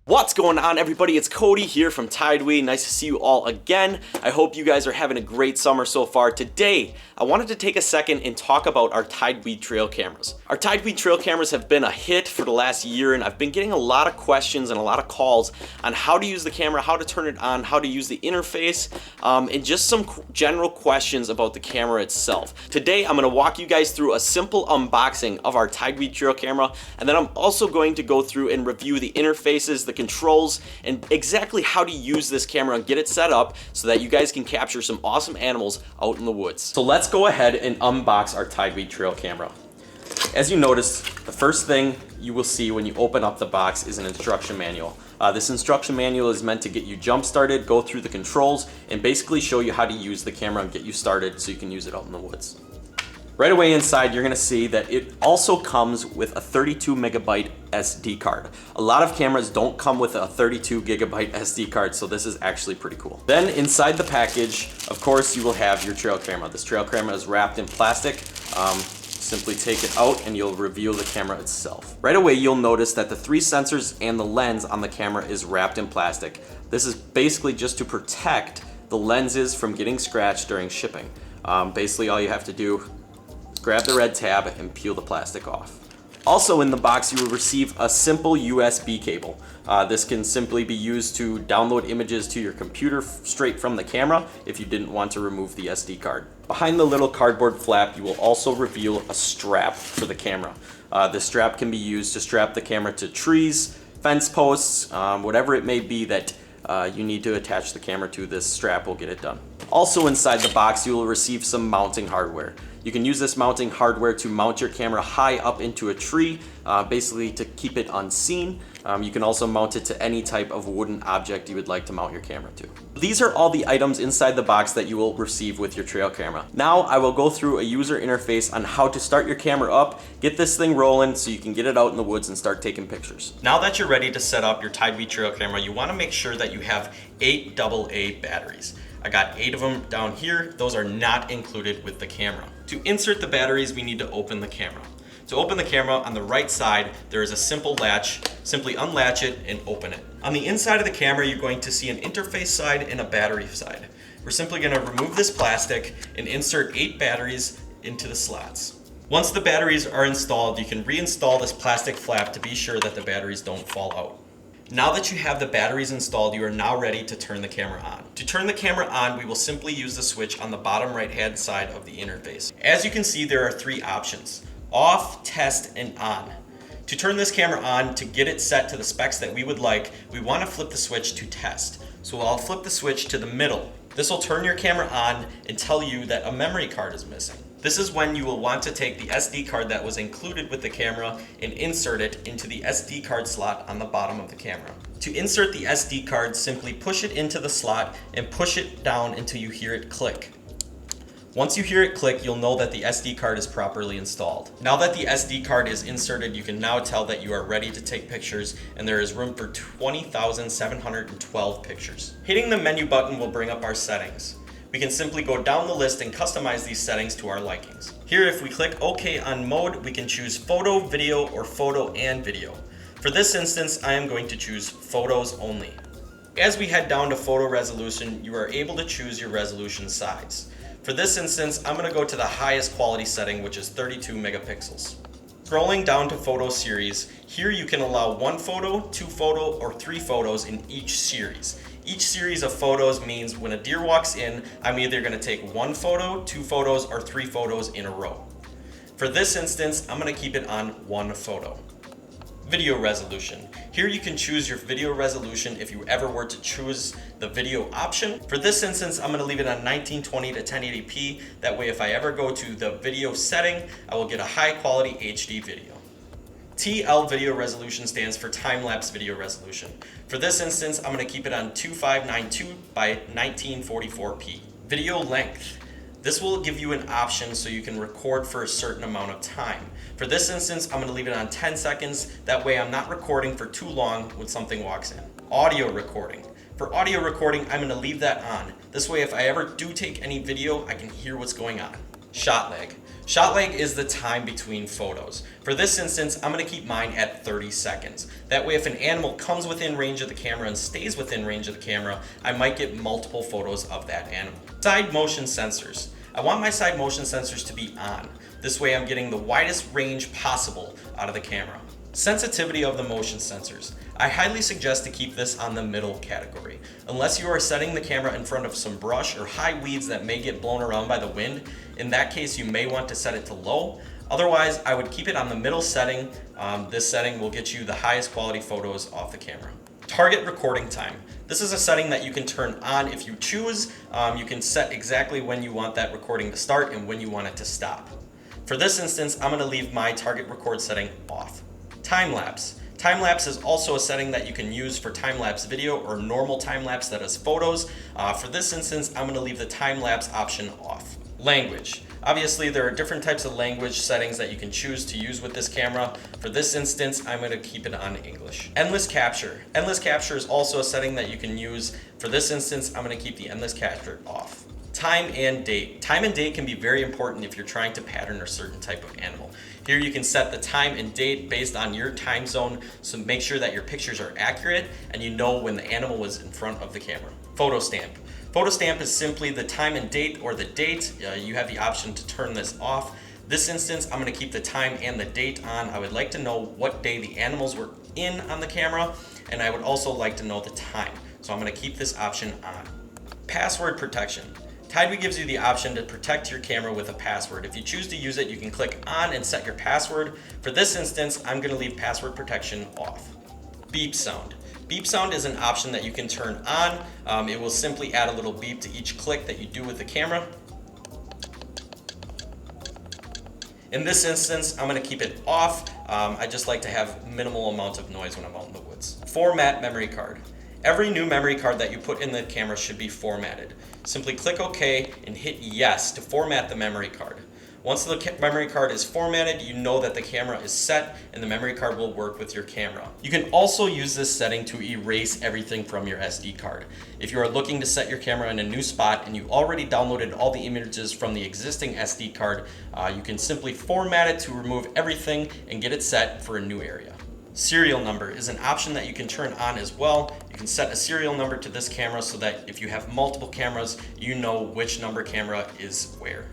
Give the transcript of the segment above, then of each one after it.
What's going on, everybody? It's Cody here from TideWe. Nice to see you all again. I hope you guys are having a great summer so far. Today, I wanted to take a second and talk about our TideWe Trail Cameras. Our TideWe Trail Cameras have been a hit for the last year, and I've been getting a lot of questions and a lot of calls on how to use the camera, how to turn it on, how to use the interface, and just some general questions about the camera itself. Today, I'm gonna walk you guys through a simple unboxing of our TideWe Trail camera, and then I'm also going to go through and review the interfaces, the controls, and exactly how to use this camera and get it set up so that you guys can capture some awesome animals out in the woods. So let's go ahead and unbox our TideWe Trail camera. As you notice, the first thing you will see when you open up the box is an instruction manual. This instruction manual is meant to get you jump started, go through the controls, and basically show you how to use the camera and get you started so you can use it out in the woods. Right away inside, you're gonna see that it also comes with a 32 megabyte SD card. A lot of cameras don't come with a 32 gigabyte SD card, so this is actually pretty cool. Then inside the package, of course, you will have your trail camera. This trail camera is wrapped in plastic. Simply take it out and you'll reveal the camera itself. Right away, you'll notice that the 3 sensors and the lens on the camera is wrapped in plastic. This is basically just to protect the lenses from getting scratched during shipping. Basically, all you have to do, grab the red tab and peel the plastic off. Also in the box, you will receive a simple USB cable. This can simply be used to download images to your computer straight from the camera if you didn't want to remove the SD card. Behind the little cardboard flap, you will also reveal a strap for the camera. This strap can be used to strap the camera to trees, fence posts, whatever it may be that you need to attach the camera to. This strap will get it done. Also inside the box, you will receive some mounting hardware. You can use this mounting hardware to mount your camera high up into a tree, basically to keep it unseen. You can also mount it to any type of wooden object you would like to mount your camera to. These are all the items inside the box that you will receive with your trail camera. Now I will go through a user interface on how to start your camera up, get this thing rolling so you can get it out in the woods and start taking pictures. Now that you're ready to set up your TideWe Trail camera, you want to make sure that you have 8 AA batteries. I got 8 of them down here. Those are not included with the camera. To insert the batteries, we need to open the camera. To open the camera, on the right side, there is a simple latch. Simply unlatch it and open it. On the inside of the camera, you're going to see an interface side and a battery side. We're simply going to remove this plastic and insert 8 batteries into the slots. Once the batteries are installed, you can reinstall this plastic flap to be sure that the batteries don't fall out. Now that you have the batteries installed, you are now ready to turn the camera on. To turn the camera on, we will simply use the switch on the bottom right-hand side of the interface. As you can see, there are 3 options: off, test, and on. To turn this camera on, to get it set to the specs that we would like, we want to flip the switch to test. So I'll flip the switch to the middle. This will turn your camera on and tell you that a memory card is missing. This is when you will want to take the SD card that was included with the camera and insert it into the SD card slot on the bottom of the camera. To insert the SD card, simply push it into the slot and push it down until you hear it click. Once you hear it click, you'll know that the SD card is properly installed. Now that the SD card is inserted, you can now tell that you are ready to take pictures, and there is room for 20,712 pictures. Hitting the menu button will bring up our settings. We can simply go down the list and customize these settings to our likings. Here, if we click OK on mode, we can choose photo, video, or photo and video. For this instance, I am going to choose photos only. As we head down to photo resolution, you are able to choose your resolution size. For this instance, I'm going to go to the highest quality setting, which is 32 megapixels. Scrolling down to photo series, here you can allow 1 photo, 2 photo, or 3 photos in each series. Each series of photos means when a deer walks in, I'm either going to take 1 photo, 2 photos, or 3 photos in a row. For this instance, I'm going to keep it on 1 photo. Video resolution. Here you can choose your video resolution if you ever were to choose the video option. For this instance, I'm going to leave it on 1920 to 1080p. That way, if I ever go to the video setting, I will get a high quality HD video. TL video resolution stands for time-lapse video resolution. For this instance, I'm going to keep it on 2592 by 1944p. Video length. This will give you an option so you can record for a certain amount of time. For this instance, I'm going to leave it on 10 seconds. That way I'm not recording for too long when something walks in. Audio recording. For audio recording, I'm going to leave that on. This way, if I ever do take any video, I can hear what's going on. Shot lag. Shot lag is the time between photos. For this instance, I'm going to keep mine at 30 seconds. That way if an animal comes within range of the camera and stays within range of the camera, I might get multiple photos of that animal. Side motion sensors. I want my side motion sensors to be on. This way I'm getting the widest range possible out of the camera. Sensitivity of the motion sensors. I highly suggest to keep this on the middle category. Unless you are setting the camera in front of some brush or high weeds that may get blown around by the wind, in that case you may want to set it to low. Otherwise, I would keep it on the middle setting. This setting will get you the highest quality photos off the camera. Target recording time. This is a setting that you can turn on if you choose. You can set exactly when you want that recording to start and when you want it to stop. For this instance, I'm going to leave my target record setting off. Time-lapse. Time-lapse is also a setting that you can use for time-lapse video or normal time-lapse that is photos. For this instance, I'm going to leave the time-lapse option off. Language. Obviously, there are different types of language settings that you can choose to use with this camera. For this instance, I'm going to keep it on English. Endless capture. Endless capture is also a setting that you can use. For this instance, I'm going to keep the endless capture off. Time and date. Time and date can be very important if you're trying to pattern a certain type of animal. Here you can set the time and date based on your time zone, so make sure that your pictures are accurate and you know when the animal was in front of the camera. Photo stamp. Photo stamp is simply the time and date or the date. You have the option to turn this off. This instance, I'm going to keep the time and the date on. I would like to know what day the animals were in on the camera, and I would also like to know the time. So I'm going to keep this option on. Password protection. TideWe gives you the option to protect your camera with a password. If you choose to use it, you can click on and set your password. For this instance, I'm going to leave password protection off. Beep sound. Beep sound is an option that you can turn on. It will simply add a little beep to each click that you do with the camera. In this instance, I'm going to keep it off. I just like to have minimal amount of noise when I'm out in the woods. Format memory card. Every new memory card that you put in the camera should be formatted. Simply click OK and hit yes to format the memory card. Once the memory card is formatted, you know that the camera is set and the memory card will work with your camera. You can also use this setting to erase everything from your SD card. If you are looking to set your camera in a new spot and you already downloaded all the images from the existing SD card, you can simply format it to remove everything and get it set for a new area. Serial number is an option that you can turn on as well. You can set a serial number to this camera so that if you have multiple cameras, you know which number camera is where.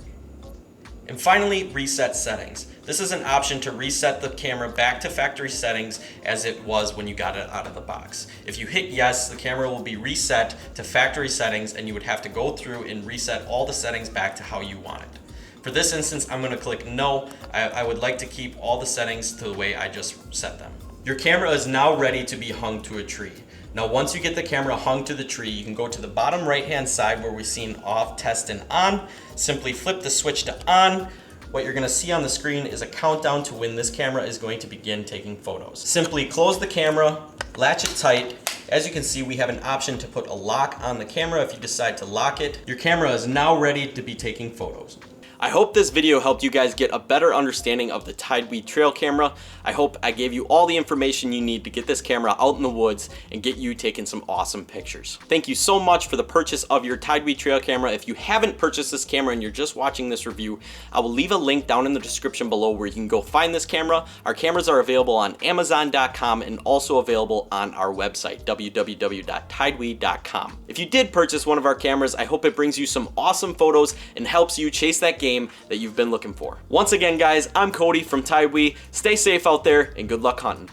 And finally, reset settings. This is an option to reset the camera back to factory settings as it was when you got it out of the box. If you hit yes, the camera will be reset to factory settings and you would have to go through and reset all the settings back to how you want it. For this instance, I'm going to click no. I would like to keep all the settings to the way I just set them. Your camera is now ready to be hung to a tree. Now once you get the camera hung to the tree, you can go to the bottom right hand side where we've seen off, test, and on. Simply flip the switch to on. What you're going to see on the screen is a countdown to when this camera is going to begin taking photos. Simply close the camera, latch it tight. As you can see, we have an option to put a lock on the camera if you decide to lock it. Your camera is now ready to be taking photos. I hope this video helped you guys get a better understanding of the TideWe Trail Camera. I hope I gave you all the information you need to get this camera out in the woods and get you taking some awesome pictures. Thank you so much for the purchase of your TideWe Trail Camera. If you haven't purchased this camera and you're just watching this review, I will leave a link down in the description below where you can go find this camera. Our cameras are available on Amazon.com and also available on our website, www.tidwe.com. If you did purchase one of our cameras, I hope it brings you some awesome photos and helps you chase that game that you've been looking for. Once again, guys, I'm Cody from TideWe. Stay safe out there and good luck hunting.